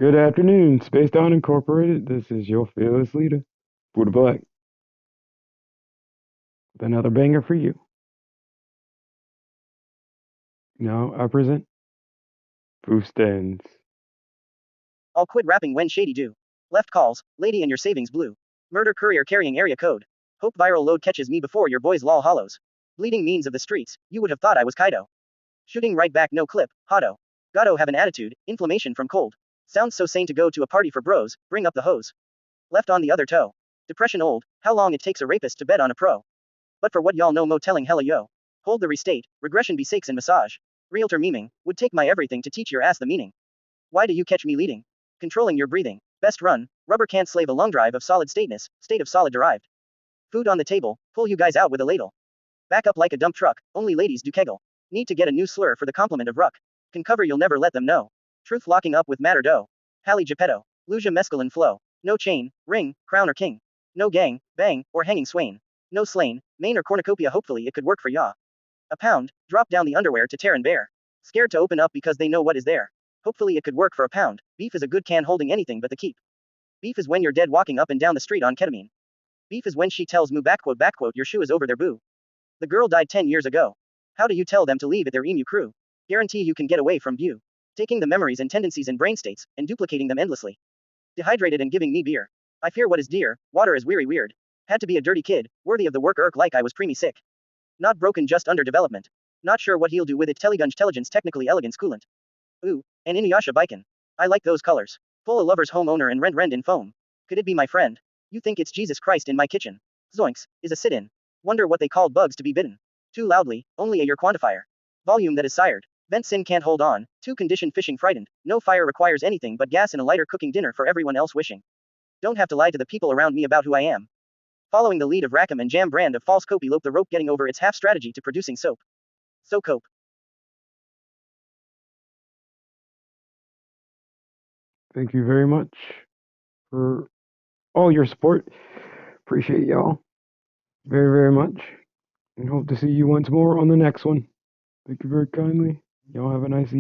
Good afternoon, Space Down Incorporated. This is your fearless leader, Booda Black, with another banger for you. Now I present Proof Stands. I'll quit rapping when shady do. Left calls, lady and your savings blue. Murder courier carrying area code. Hope viral load catches me before your boys lol hollows. Bleeding means of the streets, you would have thought I was Kaido. Shooting right back no clip, hotto. Gotta have an attitude, inflammation from cold. Sounds so sane to go to a party for bros, bring up the hose. Left on the other toe. Depression old, how long it takes a rapist to bet on a pro. But for what y'all know mo telling hella yo. Hold the restate, regression be sakes and massage. Realtor memeing, would take my everything to teach your ass the meaning. Why do you catch me leading? Controlling your breathing. Best run. Rubber can't slave a long drive of solid stateness, state of solid derived. Food on the table, pull you guys out with a ladle. Back up like a dump truck, only ladies do kegel. Need to get a new slur for the compliment of ruck. Can cover you'll never let them know. Truth locking up with matter dough. Hallie Geppetto. Lucia mescaline flow. No chain, ring, crown or king. No gang, bang, or hanging swain. No slain, main or cornucopia hopefully it could work for ya. A pound, drop down the underwear to tear and bear. Scared to open up because they know what is there. Hopefully it could work for a pound. Beef is a good can holding anything but the keep. Beef is when you're dead walking up and down the street on ketamine. Beef is when she tells moo backquote your shoe is over their boo. The girl died 10 years ago. How do you tell them to leave at their emu crew? Guarantee you can get away from view. Taking the memories and tendencies and brain states, and duplicating them endlessly. Dehydrated and giving me beer. I fear what is dear, water is weary weird. Had to be a dirty kid, worthy of the work irk like I was preemie sick. Not broken just under development. Not sure what he'll do with it telegunge teligence technically elegance coolant. Ooh, and Inuyasha Biken. I like those colors. Full a lover's homeowner and rend in foam. Could it be my friend? You think it's Jesus Christ in my kitchen. Zoinks, is a sit-in. Wonder what they called bugs to be bitten. Too loudly, only a your quantifier. Volume that is sired. Vent sin can't hold on, too conditioned fishing frightened, no fire requires anything but gas and a lighter cooking dinner for everyone else wishing. Don't have to lie to the people around me about who I am. Following the lead of Rackham and Jam brand of false cope elope the rope getting over its half strategy to producing soap. So cope. Thank you very much for all your support. Appreciate y'all very, very much. And hope to see you once more on the next one. Thank you very kindly. Y'all have a nice evening.